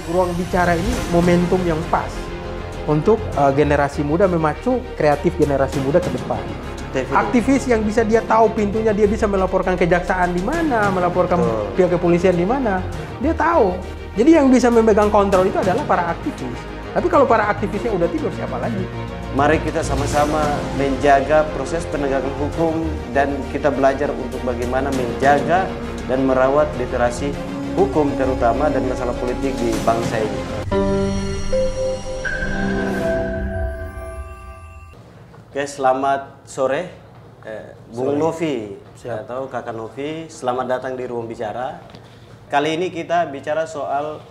Ruang bicara ini momentum yang pas untuk generasi muda, memacu kreatif generasi muda ke depan. Aktivis yang bisa dia tahu pintunya, dia bisa melaporkan kejaksaan di mana, melaporkan pihak kepolisian di mana, dia tahu. Jadi yang bisa memegang kontrol itu adalah para aktivis. Tapi kalau para aktivisnya udah tidur, siapa lagi? Mari kita sama-sama menjaga proses penegakan hukum dan kita belajar untuk bagaimana menjaga dan merawat literasi hukum terutama dan masalah politik di bangsa ini. Oke, selamat sore Bung Novi atau Kakak Novi. Selamat datang di Ruang Bicara. Kali ini kita bicara soal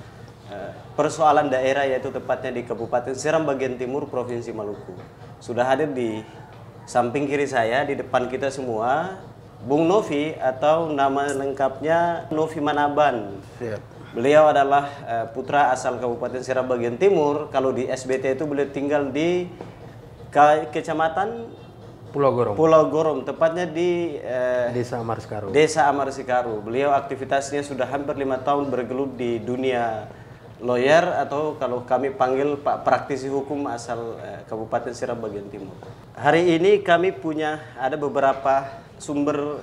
persoalan daerah, yaitu tepatnya di Kabupaten Seram bagian timur Provinsi Maluku. Sudah hadir di samping kiri saya, di depan kita semua, Bung Novi atau nama lengkapnya Novi Manaban. Beliau adalah putra asal Kabupaten Seram bagian timur. Kalau di SBT itu beliau tinggal di Kecamatan Pulau Gorom, tepatnya di Desa Amar Sikaru. Desa Amar Sikaru. Beliau aktivitasnya sudah hampir 5 tahun bergelut di dunia lawyer, atau kalau kami panggil Pak praktisi hukum asal Kabupaten Seram bagian timur. Hari ini kami ada beberapa sumber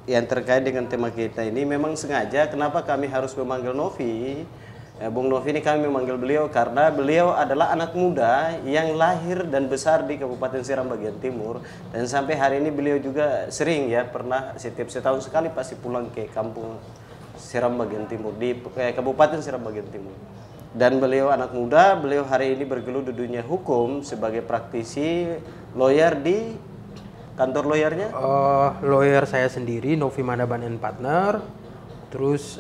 yang terkait dengan tema kita ini. Memang sengaja kenapa kami harus memanggil Novi, Bung Novi ini kami memanggil beliau karena beliau adalah anak muda yang lahir dan besar di Kabupaten Seram bagian timur, dan sampai hari ini beliau juga sering pernah setiap setahun sekali pasti pulang ke kampung Seram bagian timur, di Kabupaten Seram bagian timur. Dan beliau anak muda, beliau hari ini bergelut di dunia hukum sebagai praktisi lawyer di kantor lawyernya. Lawyer saya sendiri, Novi Manaban and Partner, terus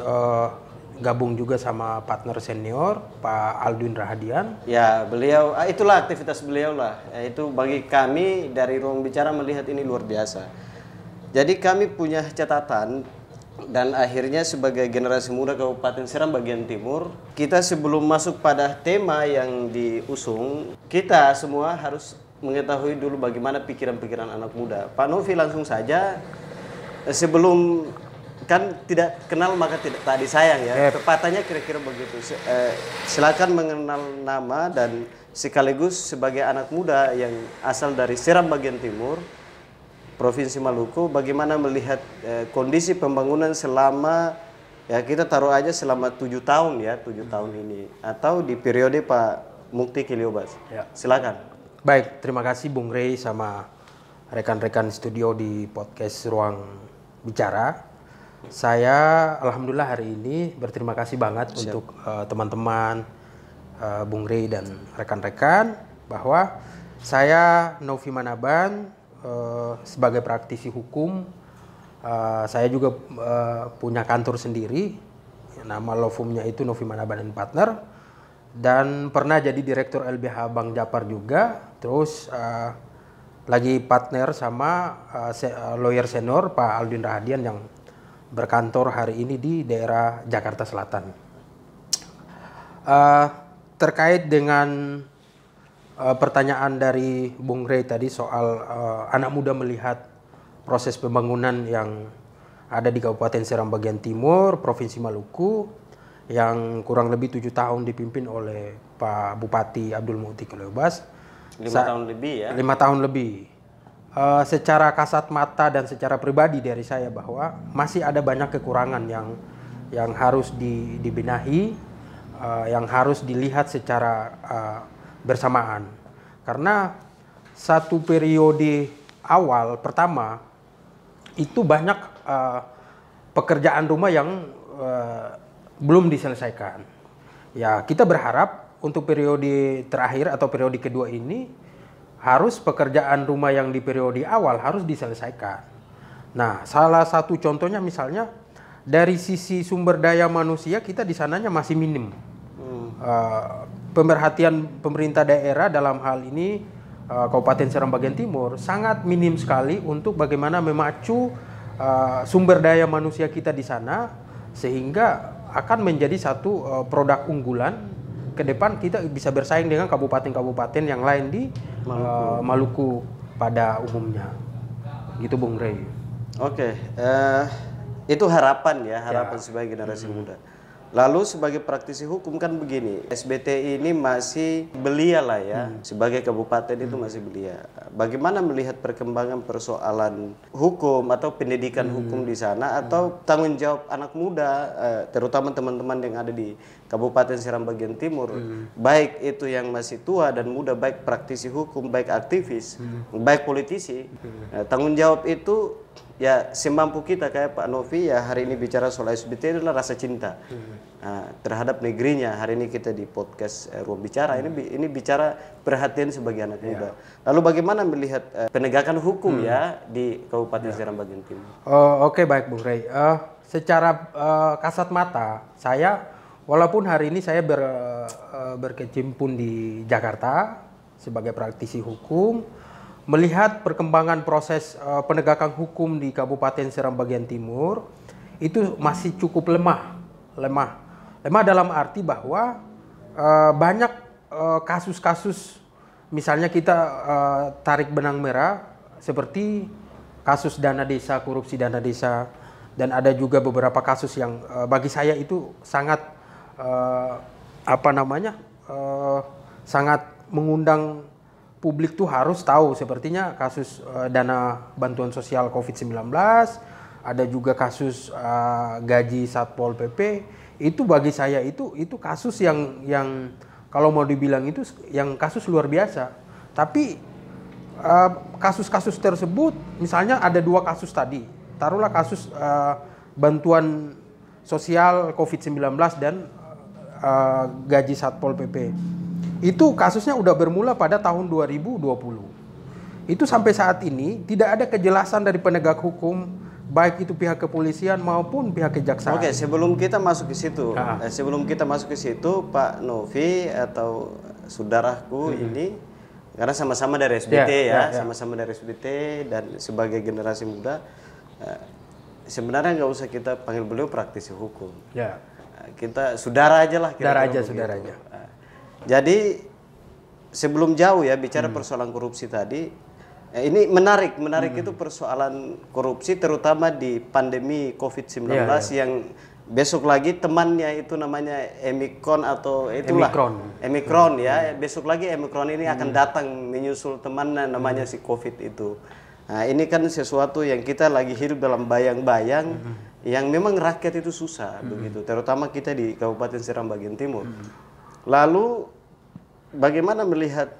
gabung juga sama partner senior Pak Aldwin Rahadian. Ya, beliau itulah aktivitas beliau lah. Itu bagi kami dari Ruang Bicara melihat ini luar biasa. Jadi kami punya catatan, dan akhirnya sebagai generasi muda Kabupaten Seram bagian timur, kita sebelum masuk pada tema yang diusung, kita semua harus mengetahui dulu bagaimana pikiran-pikiran anak muda. Pak Novi, langsung saja, sebelum kan tidak kenal maka tidak tadi sayang tepatannya kira-kira begitu. Silakan mengenal nama dan sekaligus sebagai anak muda yang asal dari Seram bagian timur Provinsi Maluku, bagaimana melihat kondisi pembangunan selama kita taruh aja selama 7 tahun 7 tahun ini, atau di periode Pak Mukti Kiliobas. Silakan. Baik, terima kasih Bung Rey sama rekan-rekan studio di podcast Ruang Bicara. Saya alhamdulillah hari ini berterima kasih banget untuk teman-teman Bung Rey dan rekan-rekan, bahwa saya Novi Manaban sebagai praktisi hukum, saya juga punya kantor sendiri, nama law firm-nya itu Novi Manaban and Partner, dan pernah jadi direktur LBH Bank Japar juga, terus lagi partner sama lawyer senior Pak Aldwin Rahadian yang berkantor hari ini di daerah Jakarta Selatan. Terkait dengan pertanyaan dari Bung Rey tadi soal anak muda melihat proses pembangunan yang ada di Kabupaten Seram bagian timur, Provinsi Maluku, yang kurang lebih 7 tahun dipimpin oleh Pak Bupati Abdul Mukti Kiliobas. 5 tahun lebih 5 tahun lebih. Secara kasat mata dan secara pribadi dari saya, bahwa masih ada banyak kekurangan yang harus dibenahi, yang harus dilihat secara bersamaan. Karena satu periode awal pertama itu banyak pekerjaan rumah yang belum diselesaikan. Ya, kita berharap untuk periode terakhir atau periode kedua ini harus pekerjaan rumah yang di periode awal harus diselesaikan. Nah, salah satu contohnya misalnya dari sisi sumber daya manusia kita di sananya masih minim. Pemerhatian pemerintah daerah dalam hal ini Kabupaten Seram bagian timur sangat minim sekali untuk bagaimana memacu sumber daya manusia kita di sana, sehingga akan menjadi satu produk unggulan ke depan. Kita bisa bersaing dengan kabupaten-kabupaten yang lain di Maluku pada umumnya. Gitu Bung Rey. Oke, itu harapan sebagai generasi muda. Lalu sebagai praktisi hukum kan begini, SBT ini masih belia lah ya, sebagai kabupaten itu masih belia. Bagaimana melihat perkembangan persoalan hukum atau pendidikan hukum di sana, atau tanggung jawab anak muda, terutama teman-teman yang ada di Kabupaten Seram bagian timur, baik itu yang masih tua dan muda, baik praktisi hukum, baik aktivis, baik politisi, tanggung jawab itu ya semampu kita. Kayak Pak Novi ya hari ini bicara soal SBT adalah rasa cinta terhadap negerinya. Hari ini kita di podcast Ruang Bicara ini bicara perhatian sebagai anak muda. Lalu bagaimana melihat penegakan hukum ya di Kabupaten Seram bagian timur? Oke, baik Bung Rey. Secara kasat mata saya, walaupun hari ini saya berkecimpung di Jakarta sebagai praktisi hukum, melihat perkembangan proses penegakan hukum di Kabupaten Seram bagian timur itu masih cukup lemah dalam arti bahwa banyak kasus-kasus, misalnya kita tarik benang merah seperti kasus dana desa, korupsi dana desa, dan ada juga beberapa kasus yang bagi saya itu sangat sangat mengundang publik tuh harus tahu. Sepertinya kasus dana bantuan sosial COVID-19, ada juga kasus gaji Satpol PP. Itu bagi saya itu kasus yang kalau mau dibilang itu yang kasus luar biasa. Tapi kasus-kasus tersebut, misalnya ada 2 kasus tadi. Taruhlah kasus bantuan sosial COVID-19 dan gaji Satpol PP. Itu kasusnya udah bermula pada tahun 2020. Itu sampai saat ini tidak ada kejelasan dari penegak hukum, baik itu pihak kepolisian maupun pihak kejaksaan. Oke, sebelum kita masuk ke situ, Pak Novi atau saudaraku ini, karena sama-sama dari SBT sama-sama dari SBT dan sebagai generasi muda, sebenarnya nggak usah kita panggil beliau praktisi hukum. Kita saudara aja lah. Saudara aja. Jadi sebelum jauh ya bicara persoalan korupsi tadi, ini menarik itu persoalan korupsi terutama di pandemi COVID-19 yang besok lagi temannya itu namanya Omikron atau itulah Omikron ya. Besok lagi Omikron ini akan datang menyusul temannya namanya si COVID itu. Nah, ini kan sesuatu yang kita lagi hidup dalam bayang-bayang yang memang rakyat itu susah begitu, terutama kita di Kabupaten Seram bagian timur. Lalu bagaimana melihat,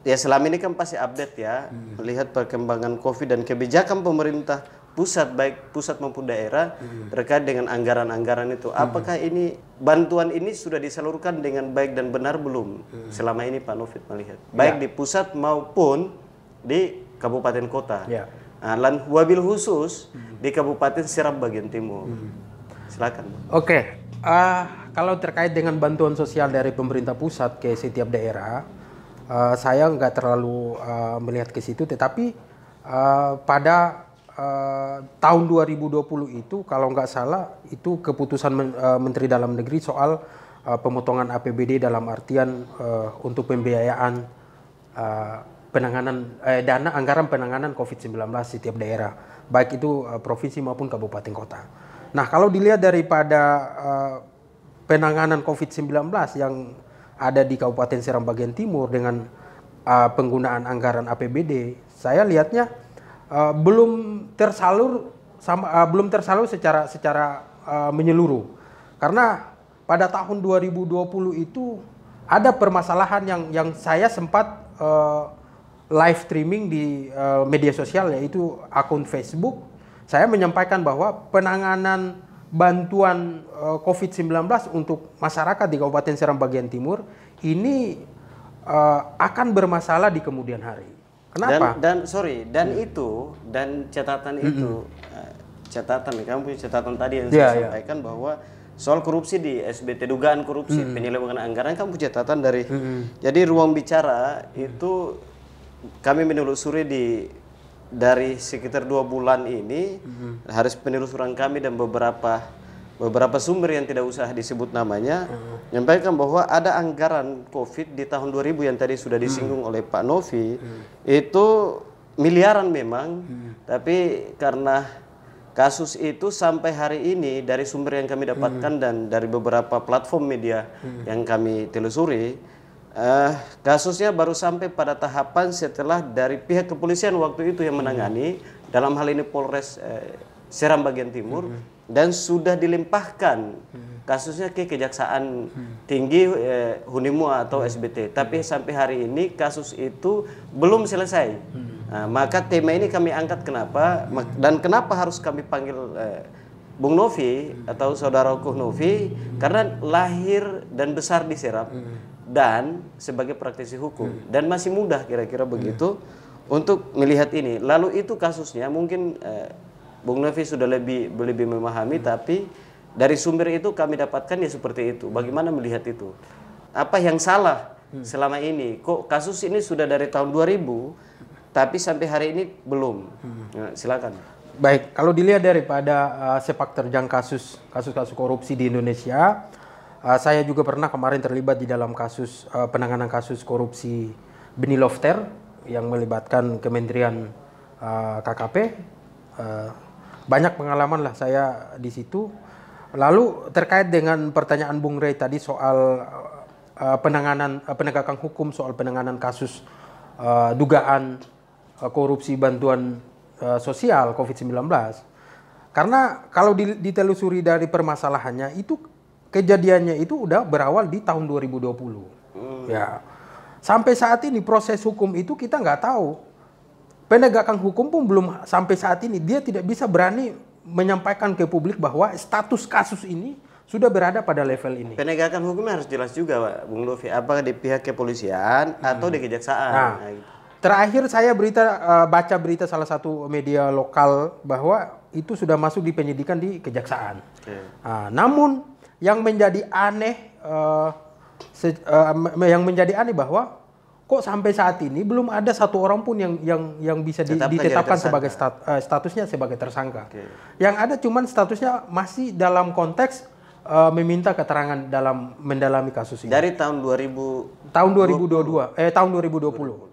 ya selama ini kan pasti update ya, melihat perkembangan COVID dan kebijakan pemerintah pusat, baik pusat maupun daerah terkait dengan anggaran-anggaran itu. Apakah ini bantuan ini sudah disalurkan dengan baik dan benar belum? Selama ini Pak Novit melihat, baik di pusat maupun di kabupaten kota. Nah, wabil khusus di Kabupaten Seram bagian timur. Silakan. Oke. Kalau terkait dengan bantuan sosial dari pemerintah pusat ke setiap daerah, saya nggak terlalu melihat ke situ. Tetapi pada tahun 2020 itu, kalau nggak salah, itu keputusan Menteri Dalam Negeri soal pemotongan APBD dalam artian untuk pembiayaan dana anggaran penanganan COVID-19 setiap daerah, baik itu provinsi maupun kabupaten kota. Nah, kalau dilihat daripada penanganan COVID-19 yang ada di Kabupaten Seram bagian timur dengan penggunaan anggaran APBD, saya lihatnya belum tersalur secara menyeluruh. Karena pada tahun 2020 itu ada permasalahan yang saya sempat live streaming di media sosial, yaitu akun Facebook. Saya menyampaikan bahwa penanganan bantuan COVID-19 untuk masyarakat di Kabupaten Seram bagian timur ini akan bermasalah di kemudian hari. Kenapa? Dan catatan itu, kamu punya catatan tadi yang saya sampaikan bahwa soal korupsi di SBT, dugaan korupsi penyelewengan anggaran, kamu punya catatan dari. Jadi Ruang Bicara itu kami menelusuri dari sekitar 2 bulan ini, hasil penelusuran kami dan beberapa sumber yang tidak usah disebut namanya, menyampaikan bahwa ada anggaran COVID di tahun 2000 yang tadi sudah disinggung oleh Pak Novi, itu miliaran memang, tapi karena kasus itu sampai hari ini dari sumber yang kami dapatkan dan dari beberapa platform media yang kami telusuri, kasusnya baru sampai pada tahapan setelah dari pihak kepolisian waktu itu yang menangani, dalam hal ini Polres Seram bagian timur, dan sudah dilimpahkan kasusnya ke Kejaksaan Tinggi Hunimua atau SBT. Tapi sampai hari ini kasus itu belum selesai. Nah, maka tema ini kami angkat kenapa dan kenapa harus kami panggil Bung Novi atau saudaraku Novi, karena lahir dan besar di Seram dan sebagai praktisi hukum dan masih muda kira-kira begitu untuk melihat ini. Lalu itu kasusnya mungkin Bung Novi sudah lebih memahami, tapi dari sumber itu kami dapatkan ya seperti itu. Bagaimana melihat itu? Apa yang salah selama ini? Kok kasus ini sudah dari tahun 2000 tapi sampai hari ini belum? Nah, silakan. Baik, kalau dilihat daripada sepak terjang kasus korupsi di Indonesia, saya juga pernah kemarin terlibat di dalam kasus penanganan kasus korupsi Benih Lofter yang melibatkan Kementerian KKP. Banyak pengalaman lah saya di situ. Lalu terkait dengan pertanyaan Bung Rey tadi soal penegakan hukum, soal penanganan kasus dugaan korupsi bantuan sosial COVID-19. Karena kalau ditelusuri dari permasalahannya itu kejadiannya itu udah berawal di tahun 2020. Ya. Sampai saat ini proses hukum itu kita nggak tahu. Penegakan hukum pun belum sampai saat ini dia tidak bisa berani menyampaikan ke publik bahwa status kasus ini sudah berada pada level ini. Penegakan hukumnya harus jelas juga, Pak Bung Novi. Apakah di pihak kepolisian atau di kejaksaan? Nah, gitu. Terakhir saya baca berita salah satu media lokal bahwa itu sudah masuk di penyidikan di kejaksaan. Namun yang menjadi aneh bahwa kok sampai saat ini belum ada satu orang pun yang bisa ditetapkan sebagai statusnya sebagai tersangka. Yang ada cuman statusnya masih dalam konteks meminta keterangan dalam mendalami kasus ini. Dari tahun 2022. Tahun 2020.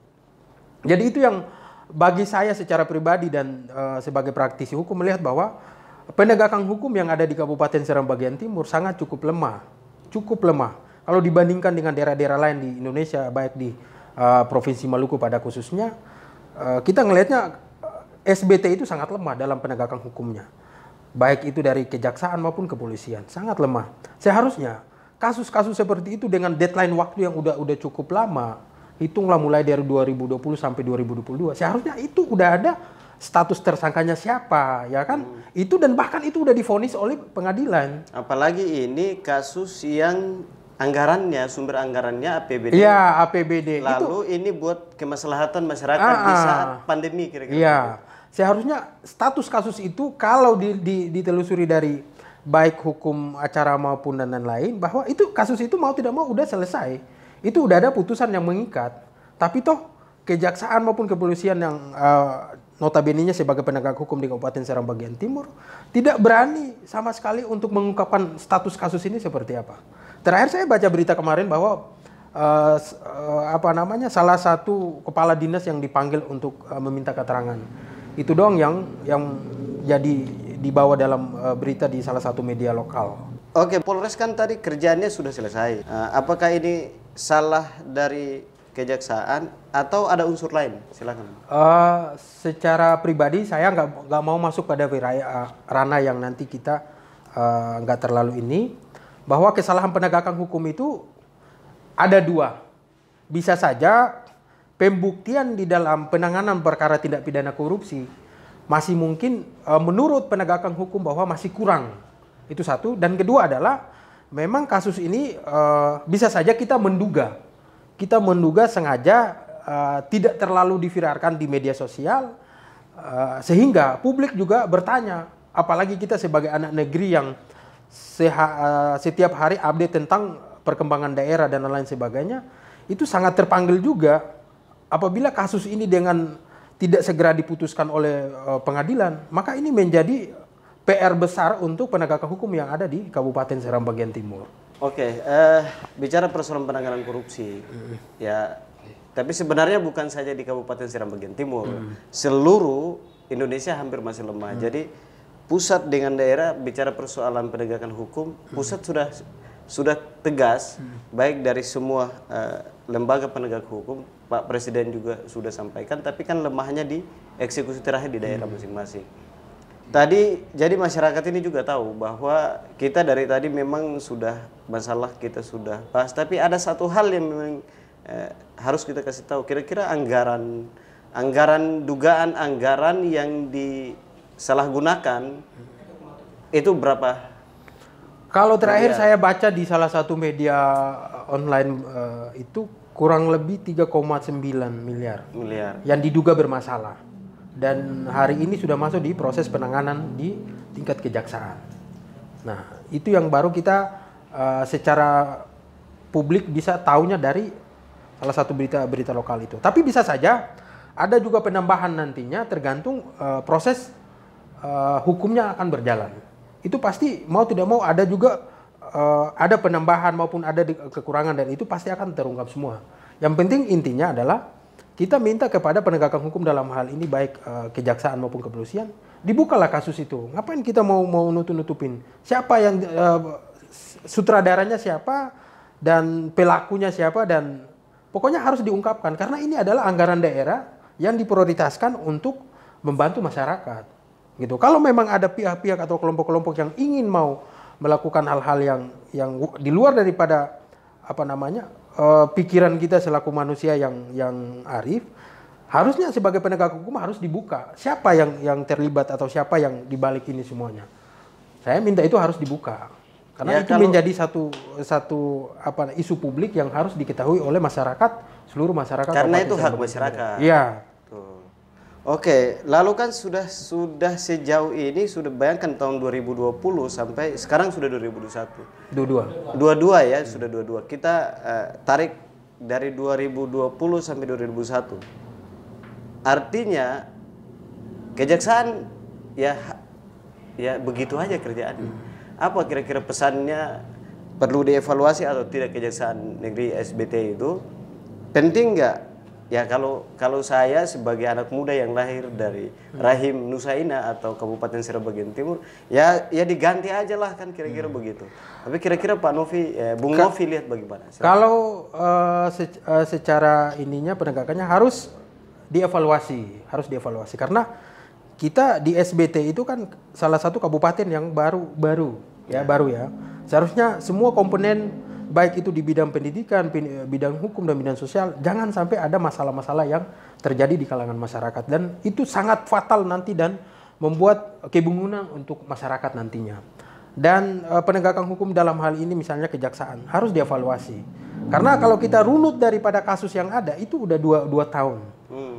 Jadi itu yang bagi saya secara pribadi dan sebagai praktisi hukum melihat bahwa penegakan hukum yang ada di Kabupaten Seram bagian timur sangat cukup lemah. Kalau dibandingkan dengan daerah-daerah lain di Indonesia, baik di Provinsi Maluku pada khususnya, kita ngelihatnya SBT itu sangat lemah dalam penegakan hukumnya. Baik itu dari kejaksaan maupun kepolisian, sangat lemah. Seharusnya kasus-kasus seperti itu dengan deadline waktu yang udah cukup lama, hitunglah mulai dari 2020 sampai 2022, seharusnya itu udah ada status tersangkanya siapa, ya kan? Itu dan bahkan itu udah divonis oleh pengadilan. Apalagi ini kasus yang sumber anggarannya APBD. Iya, APBD. Lalu ini buat kemaslahatan masyarakat di saat pandemi kira-kira. Iya. Seharusnya status kasus itu kalau ditelusuri dari baik hukum acara maupun dan lain-lain, bahwa itu kasus itu mau tidak mau udah selesai. Itu udah ada putusan yang mengikat. Tapi toh kejaksaan maupun kepolisian yang notabene-nya sebagai penegak hukum di Kabupaten Seram bagian timur tidak berani sama sekali untuk mengungkapkan status kasus ini seperti apa. Terakhir saya baca berita kemarin bahwa salah satu kepala dinas yang dipanggil untuk meminta keterangan. Itu doang yang jadi dibawa dalam berita di salah satu media lokal. Oke, Polres kan tadi kerjaannya sudah selesai. Apakah ini salah dari kejaksaan atau ada unsur lain? Silakan. Secara pribadi saya nggak mau masuk pada ranah yang nanti kita nggak terlalu ini. Bahwa kesalahan penegakan hukum itu ada dua. Bisa saja pembuktian di dalam penanganan perkara tindak pidana korupsi masih mungkin menurut penegakan hukum bahwa masih kurang. Itu satu. Dan kedua adalah memang kasus ini bisa saja kita menduga sengaja tidak terlalu diviralkan di media sosial sehingga publik juga bertanya, apalagi kita sebagai anak negeri yang setiap hari update tentang perkembangan daerah dan lain sebagainya, itu sangat terpanggil juga apabila kasus ini dengan tidak segera diputuskan oleh pengadilan, maka ini menjadi PR besar untuk penegakan hukum yang ada di Kabupaten Seram bagian timur. Oke, bicara persoalan penanganan korupsi, ya, tapi sebenarnya bukan saja di Kabupaten Seram bagian timur, seluruh Indonesia hampir masih lemah. Jadi pusat dengan daerah bicara persoalan penegakan hukum, pusat sudah tegas, baik dari semua lembaga penegak hukum, Pak Presiden juga sudah sampaikan, tapi kan lemahnya di eksekusi terakhir di daerah masing-masing. Tadi jadi masyarakat ini juga tahu bahwa kita dari tadi memang sudah masalah kita sudah bahas, tapi ada satu hal yang memang harus kita kasih tahu. Kira-kira dugaan anggaran yang disalahgunakan itu berapa? Kalau terakhir saya baca di salah satu media online itu kurang lebih 3,9 miliar yang diduga bermasalah. Dan hari ini sudah masuk di proses penanganan di tingkat kejaksaan. Nah, itu yang baru kita secara publik bisa tahunya dari salah satu berita lokal itu. Tapi bisa saja ada juga penambahan nantinya tergantung proses hukumnya akan berjalan. Itu pasti mau tidak mau ada juga ada penambahan maupun ada kekurangan, dan itu pasti akan terungkap semua. Yang penting intinya adalah kita minta kepada penegakan hukum dalam hal ini baik kejaksaan maupun kepolisian, dibukalah kasus itu. Ngapain kita mau nutupin? Siapa yang sutradaranya siapa dan pelakunya siapa, dan pokoknya harus diungkapkan karena ini adalah anggaran daerah yang diprioritaskan untuk membantu masyarakat. Gitu. Kalau memang ada pihak-pihak atau kelompok-kelompok yang ingin mau melakukan hal-hal yang di luar daripada pikiran kita selaku manusia yang arif, harusnya sebagai penegak hukum harus dibuka siapa yang terlibat atau siapa yang dibalik ini semuanya. Saya minta itu harus dibuka karena itu menjadi satu isu publik yang harus diketahui oleh masyarakat, seluruh masyarakat. Karena itu hak masyarakat. Iya. Oke, lalu kan sudah sejauh ini sudah bayangkan tahun 2020 sampai sekarang sudah 2021. Dua-dua ya, sudah dua-dua. Kita tarik dari 2020 sampai 2021. Artinya kejaksaan ya begitu aja kerjaannya. Apa kira-kira pesannya, perlu dievaluasi atau tidak Kejaksaan Negeri SBT itu? Penting nggak? Ya kalau saya sebagai anak muda yang lahir dari rahim Nusaina atau Kabupaten Seram bagian timur, ya diganti aja lah kan kira-kira begitu. Tapi kira-kira Pak Novi, Bung Novi lihat bagaimana? Kalau secara ininya penegakannya harus dievaluasi karena kita di SBT itu kan salah satu kabupaten yang baru ya. Seharusnya semua komponen baik itu di bidang pendidikan, bidang hukum dan bidang sosial, jangan sampai ada masalah-masalah yang terjadi di kalangan masyarakat, dan itu sangat fatal nanti dan membuat kebingungan untuk masyarakat nantinya. Dan penegakan hukum dalam hal ini misalnya kejaksaan harus dievaluasi. Karena kalau kita runut daripada kasus yang ada itu udah 2 tahun.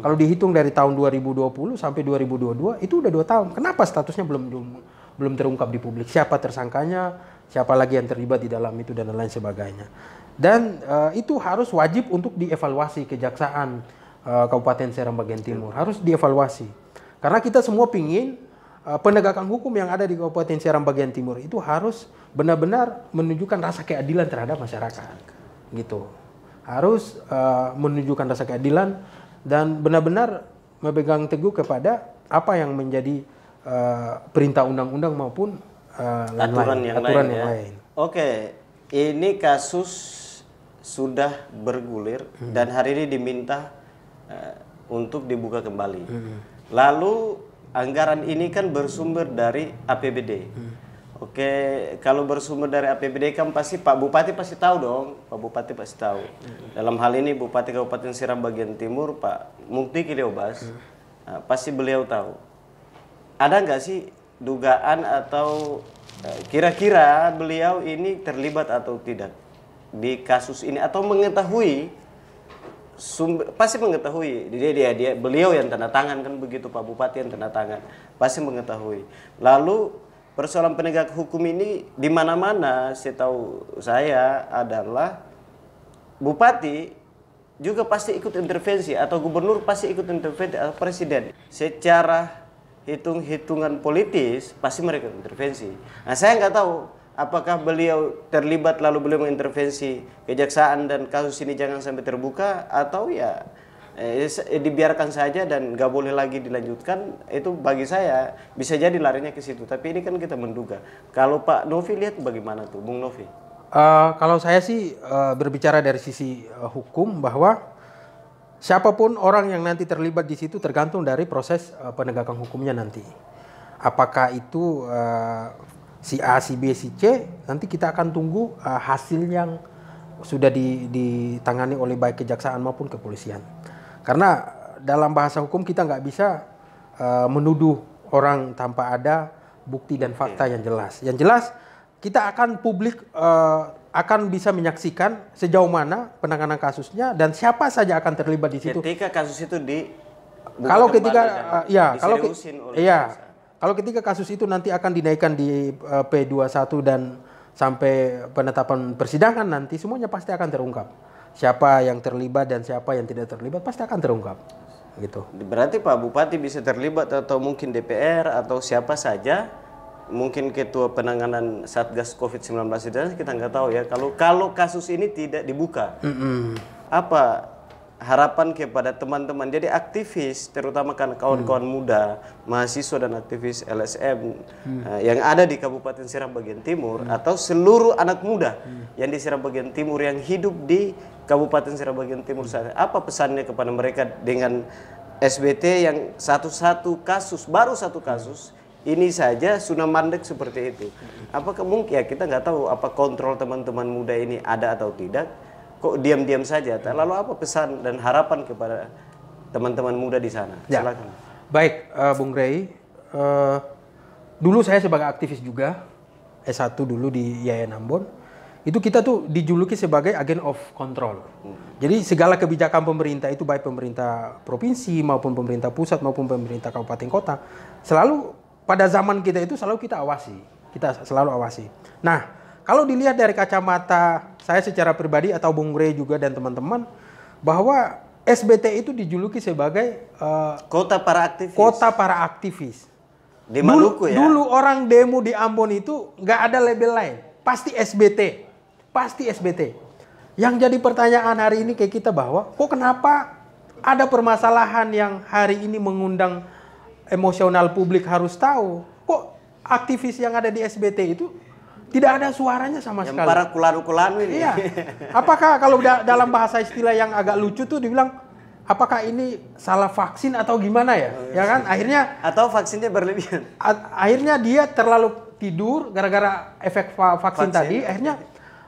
Kalau dihitung dari tahun 2020 sampai 2022 itu udah 2 tahun. Kenapa statusnya belum terungkap di publik? Siapa tersangkanya? Siapa lagi yang terlibat di dalam itu dan lain sebagainya. Dan itu harus wajib untuk dievaluasi kejaksaan Kabupaten Seram bagian timur. Harus dievaluasi. Karena kita semua pingin penegakan hukum yang ada di Kabupaten Seram bagian timur itu harus benar-benar menunjukkan rasa keadilan terhadap masyarakat. Gitu. Harus menunjukkan rasa keadilan dan benar-benar memegang teguh kepada apa yang menjadi perintah undang-undang maupun aturan yang lain. Oke, ini kasus sudah bergulir dan hari ini diminta untuk dibuka kembali. Lalu anggaran ini kan bersumber dari APBD. Oke, kalau bersumber dari APBD kan pasti Pak Bupati pasti tahu dong. Pak Bupati pasti tahu. Dalam hal ini Bupati Kabupaten Seram bagian timur Pak Mukti Kileobas, pasti beliau tahu. Ada nggak sih dugaan atau kira-kira beliau ini terlibat atau tidak di kasus ini, atau mengetahui pasti mengetahui dia beliau yang tanda tangan kan begitu, Pak Bupati yang tanda tangan pasti mengetahui. Lalu persoalan penegak hukum ini di mana-mana setahu saya adalah Bupati juga pasti ikut intervensi atau gubernur pasti ikut intervensi atau presiden secara hitung-hitungan politis pasti mereka intervensi. Nah saya nggak tahu apakah beliau terlibat lalu beliau mengintervensi kejaksaan dan kasus ini jangan sampai terbuka, atau ya dibiarkan saja dan nggak boleh lagi dilanjutkan, itu bagi saya bisa jadi larinya ke situ. Tapi ini kan kita menduga. Kalau Pak Novi lihat bagaimana tuh, Bung Novi? Kalau saya sih berbicara dari sisi hukum bahwa siapapun orang yang nanti terlibat di situ tergantung dari proses penegakan hukumnya nanti. Apakah itu si A, si B, si C, nanti kita akan tunggu hasil yang sudah ditangani oleh baik kejaksaan maupun kepolisian. Karena dalam bahasa hukum kita nggak bisa menuduh orang tanpa ada bukti dan fakta yang jelas. Yang jelas kita akan publik akan bisa menyaksikan sejauh mana penanganan kasusnya dan siapa saja akan terlibat di situ. Ketika kasus itu kalau ketika kasus itu nanti akan dinaikkan di P21 dan sampai penetapan persidangan nanti semuanya pasti akan terungkap. Siapa yang terlibat dan siapa yang tidak terlibat pasti akan terungkap. Gitu. Berarti Pak Bupati bisa terlibat atau mungkin DPR atau siapa saja, mungkin ketua penanganan Satgas COVID-19 itu kita nggak tahu ya. Kalau kasus ini tidak dibuka, apa harapan kepada teman-teman jadi aktivis, terutama kan kawan-kawan muda, mahasiswa dan aktivis LSM yang ada di Kabupaten Seram bagian Timur atau seluruh anak muda yang di Seram bagian Timur yang hidup di Kabupaten Seram bagian Timur saat ini. Apa pesannya kepada mereka dengan SBT yang baru satu kasus ini saja sudah mandek seperti itu? Apakah mungkin ya, kita nggak tahu apa kontrol teman-teman muda ini ada atau tidak? Kok diam-diam saja? Lalu apa pesan dan harapan kepada teman-teman muda di sana? Ya. Silakan. Baik, Bung Rey. Dulu saya sebagai aktivis juga, S1 dulu di IAIN Ambon. Itu kita tuh dijuluki sebagai agent of control. Jadi segala kebijakan pemerintah itu baik pemerintah provinsi maupun pemerintah pusat maupun pemerintah kabupaten kota, selalu pada zaman kita itu selalu kita awasi. Kita selalu awasi. Nah, kalau dilihat dari kacamata saya secara pribadi atau Bung Rey juga dan teman-teman, bahwa SBT itu dijuluki sebagai kota para aktivis. Kota para aktivis. Di Maluku ya. Dulu orang demo di Ambon itu nggak ada label lain, pasti SBT, pasti SBT. Yang jadi pertanyaan hari ini kayak kita bahwa kok kenapa ada permasalahan yang hari ini mengundang emosional publik harus tahu, kok aktivis yang ada di SBT itu tidak ada suaranya sama yang sekali. Para kulanu-kulanu ini. Iya. Apakah kalau dalam bahasa istilah yang agak lucu tuh dibilang, apakah ini salah vaksin atau gimana ya? Ya kan? Akhirnya atau vaksinnya berlebihan. Akhirnya dia terlalu tidur gara-gara efek vaksin tadi. Akhirnya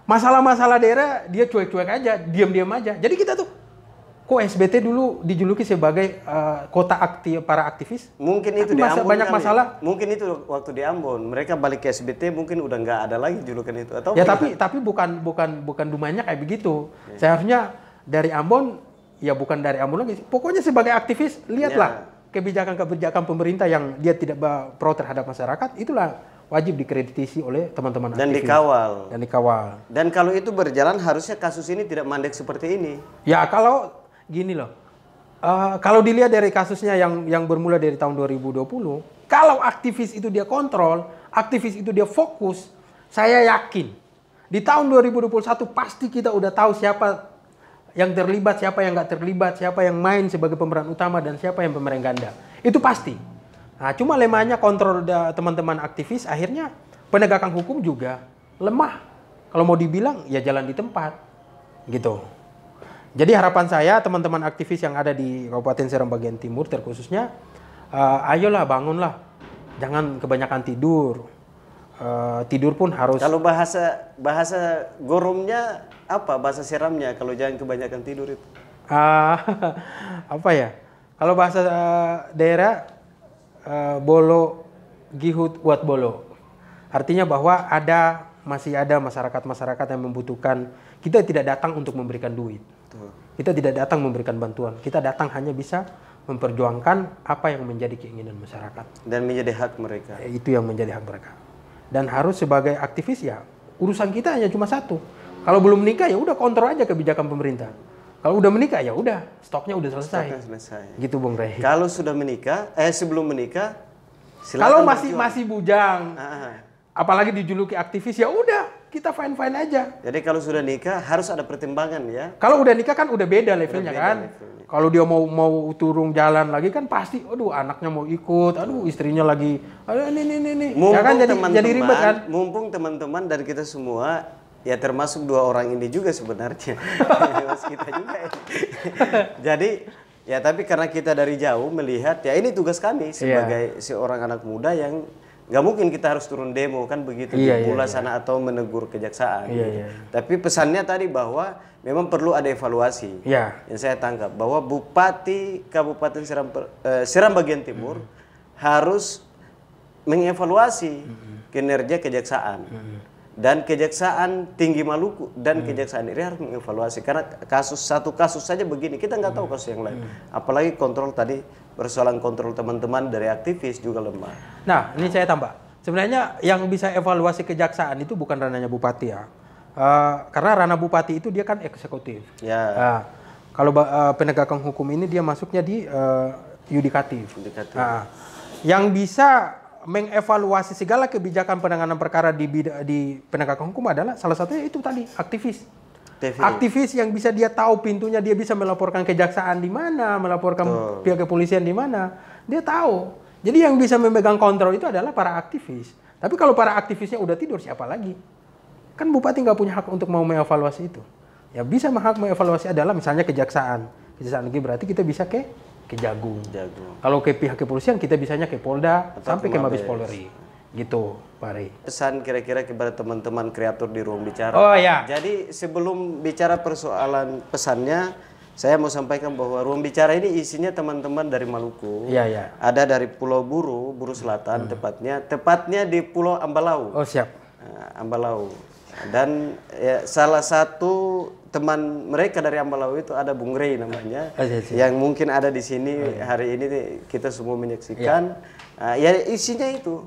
masalah-masalah daerah dia cuek-cuek aja, diam-diam aja. Jadi kita tuh kok SBT dulu dijuluki sebagai kota para aktivis? Mungkin itu di Ambon banyak masalah. Mungkin itu waktu di Ambon, mereka balik ke SBT mungkin udah nggak ada lagi julukan itu atau ya tapi bukan dumanya kayak begitu. Seharusnya dari Ambon ya bukan dari Ambon lagi. Pokoknya sebagai aktivis lihatlah kebijakan-kebijakan pemerintah yang dia tidak pro terhadap masyarakat, itulah wajib dikreditasi oleh teman-teman aktivis. Dan dikawal. Dan kalau itu berjalan harusnya kasus ini tidak mandek seperti ini. Ya kalau gini loh, kalau dilihat dari kasusnya yang bermula dari tahun 2020, kalau aktivis itu dia kontrol, aktivis itu dia fokus, saya yakin di tahun 2021 pasti kita udah tahu siapa yang terlibat, siapa yang nggak terlibat, siapa yang main sebagai pemeran utama dan siapa yang pemeran ganda. Itu pasti. Nah, cuma lemahnya kontrol teman-teman aktivis, akhirnya penegakan hukum juga lemah. Kalau mau dibilang ya jalan di tempat, gitu. Jadi harapan saya teman-teman aktivis yang ada di Kabupaten Seram bagian Timur terkhususnya, ayolah bangunlah, jangan kebanyakan tidur. Tidur pun harus. Kalau bahasa goromnya apa? Bahasa Seramnya kalau jangan kebanyakan tidur itu. Apa ya? Kalau bahasa daerah bolo gihut buat bolo. Artinya bahwa masih ada masyarakat-masyarakat yang membutuhkan. Kita tidak datang untuk memberikan duit. Kita tidak datang memberikan bantuan. Kita datang hanya bisa memperjuangkan apa yang menjadi keinginan masyarakat. Dan menjadi hak mereka. Itu yang menjadi hak mereka. Dan harus sebagai aktivis ya, urusan kita hanya cuma satu. Kalau belum menikah ya udah kontrol aja kebijakan pemerintah. Kalau udah menikah ya udah, stoknya udah selesai. Gitu Bung Rey. Kalau sudah menikah, sebelum menikah, kalau masih bujang, apalagi dijuluki aktivis ya udah. kita fine-fine aja. Jadi kalau sudah nikah harus ada pertimbangan ya. Kalau udah nikah kan udah beda levelnya beda kan. levelnya. Kalau dia mau turun jalan lagi kan pasti, aduh anaknya mau ikut, aduh istrinya lagi, aduh ini. Ya kan jadi ribet kan. Mumpung teman-teman dan kita semua, ya termasuk 2 orang ini juga sebenarnya. Mas kita juga ini. Jadi ya tapi karena kita dari jauh melihat, ya ini tugas kami sebagai seorang anak muda yang nggak mungkin kita harus turun demo kan begitu di Pula sana atau menegur kejaksaan. Tapi pesannya tadi bahwa memang perlu ada evaluasi. Yang saya tangkap bahwa Bupati Kabupaten Seram bagian Timur harus mengevaluasi kinerja kejaksaan. Dan Kejaksaan Tinggi Maluku dan Kejaksaan ini harus mengevaluasi karena satu kasus saja begini, kita nggak tahu kasus yang lain. Apalagi kontrol tadi, persoalan kontrol teman-teman dari aktivis juga lemah. Nah, ini saya tambah. Sebenarnya yang bisa evaluasi kejaksaan itu bukan ranahnya bupati ya. Karena ranah bupati itu dia kan eksekutif. Kalau penegakan hukum ini dia masuknya di yudikatif. Yang bisa mengevaluasi segala kebijakan penanganan perkara di penegakan hukum adalah salah satunya itu tadi aktivis. Aktivis yang bisa dia tahu pintunya, dia bisa melaporkan kejaksaan di mana, melaporkan pihak kepolisian di mana, dia tahu. Jadi yang bisa memegang kontrol itu adalah para aktivis. Tapi kalau para aktivisnya udah tidur siapa lagi? Kan bupati nggak punya hak untuk mau mengevaluasi itu. Ya bisa hak mengevaluasi adalah misalnya kejaksaan. Kejaksaan negeri berarti kita bisa ke Jagung. Kalau ke pihak kepolisian kita bisanya ke Polda atau sampai ke Mabes Polri. Gitu, Pak Rey. Pesan kira-kira kepada teman-teman kreator di Ruang Bicara. Jadi sebelum bicara persoalan pesannya, saya mau sampaikan bahwa Ruang Bicara ini isinya teman-teman dari Maluku. Ada dari Pulau Buru Selatan tepatnya di Pulau Ambalau. Ambalau. Dan ya, salah satu teman mereka dari Ambalau itu ada Bung Rey namanya, yang mungkin ada di sini hari ini kita semua menyaksikan. Ya isinya itu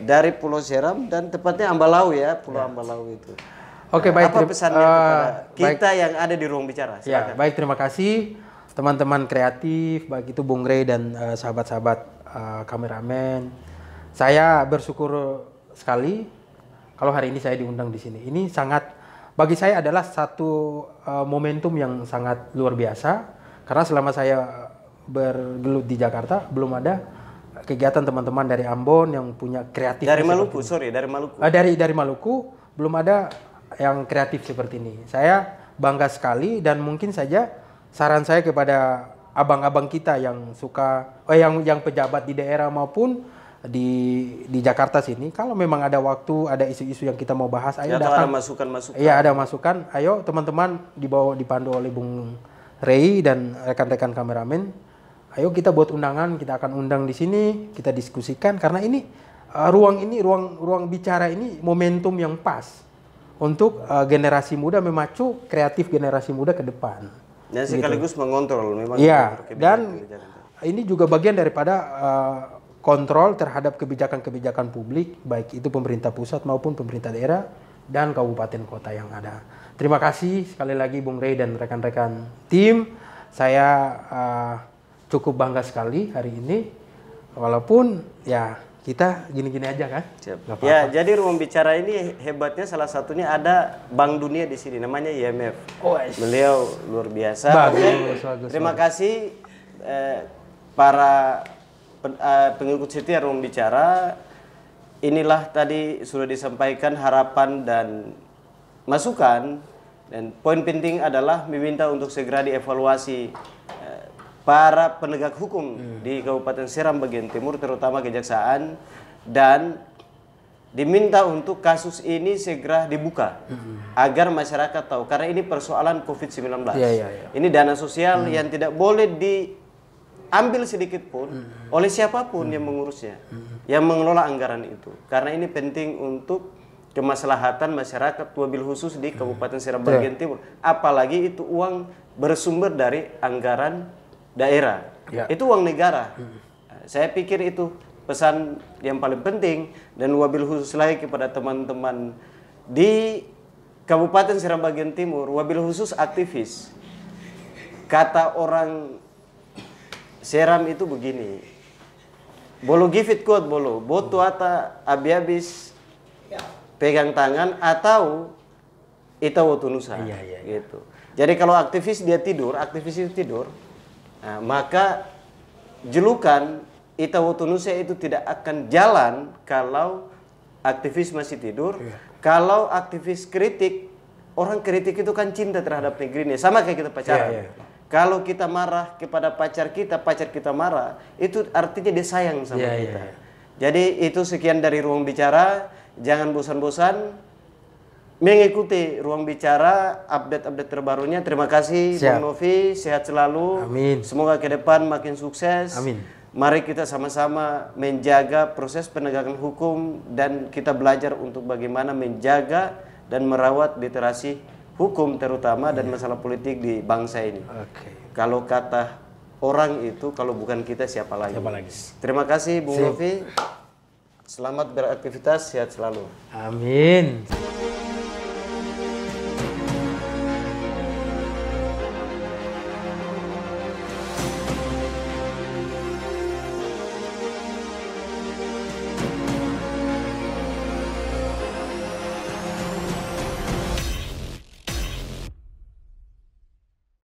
dari Pulau Seram dan tepatnya Ambalau ya, Pulau Ambalau itu. Baik. Apa pesannya kepada kita yang ada di Ruang Bicara? Baik, terima kasih teman-teman kreatif, baik itu Bung Rey dan sahabat-sahabat kameramen. Saya bersyukur sekali kalau hari ini saya diundang di sini. Ini sangat bagi saya adalah satu momentum yang sangat luar biasa karena selama saya bergelut di Jakarta belum ada kegiatan teman-teman dari Ambon yang punya kreatif. Dari Maluku, dari Maluku. Dari Maluku belum ada yang kreatif seperti ini. Saya bangga sekali dan mungkin saja saran saya kepada abang-abang kita yang suka yang pejabat di daerah maupun di Jakarta sini, kalau memang ada waktu, ada isu-isu yang kita mau bahas, ayo datang. Ada masukan-masukan. Iya, ada masukan. Ayo teman-teman dipandu oleh Bung Rey dan rekan-rekan kameramen. Ayo kita buat undangan, kita akan undang di sini, kita diskusikan karena ini ruang bicara ini momentum yang pas untuk generasi muda memacu kreatif generasi muda ke depan. Dan sekaligus mengontrol memang. Iya, dan ini juga bagian daripada kontrol terhadap kebijakan-kebijakan publik, baik itu pemerintah pusat maupun pemerintah daerah dan kabupaten kota yang ada. Terima kasih sekali lagi Bung Rey dan rekan-rekan tim. Saya cukup bangga sekali hari ini, walaupun ya kita gini-gini aja kan. Ya, jadi Ruang Bicara ini hebatnya salah satunya ada Bank Dunia di sini, namanya IMF. Beliau luar biasa. Bagus. Terima kasih para pengikut setia Ruang Bicara. Inilah tadi sudah disampaikan harapan dan masukan, dan poin penting adalah meminta untuk segera dievaluasi para penegak hukum di Kabupaten Seram bagian Timur, terutama kejaksaan, dan diminta untuk kasus ini segera dibuka agar masyarakat tahu, karena ini persoalan COVID-19. Ini dana sosial yang tidak boleh diambil sedikit pun oleh siapapun yang mengurusnya, yang mengelola anggaran itu, karena ini penting untuk kemaslahatan masyarakat, wabil khusus di Kabupaten Seram bagian Timur. Apalagi itu uang bersumber dari anggaran daerah, itu uang negara. Saya pikir itu pesan yang paling penting, dan wabil khusus lagi kepada teman-teman di Kabupaten Seram bagian Timur, wabil khusus aktivis. Kata orang Seram itu begini, bolo gifit kuat bolo, boto ata abi-abis pegang tangan atau Ita Wotunusa. Gitu. Jadi kalau aktivis itu tidur, nah, maka julukan Ita Wotunusa itu tidak akan jalan kalau aktivis masih tidur. Kalau aktivis kritik, orang kritik itu kan cinta terhadap negerinya, sama kayak kita pacaran. Kalau kita marah kepada pacar kita marah, itu artinya dia sayang sama kita. Jadi itu sekian dari Ruang Bicara. Jangan bosan-bosan mengikuti Ruang Bicara, update-update terbarunya. Terima kasih Bung Novi, sehat selalu. Amin. Semoga ke depan makin sukses. Amin. Mari kita sama-sama menjaga proses penegakan hukum dan kita belajar untuk bagaimana menjaga dan merawat literasi hukum terutama dan masalah politik di bangsa ini. Kalau kata orang itu, kalau bukan kita siapa lagi? Terima kasih Bung Novi. Selamat beraktivitas, sehat selalu. Amin.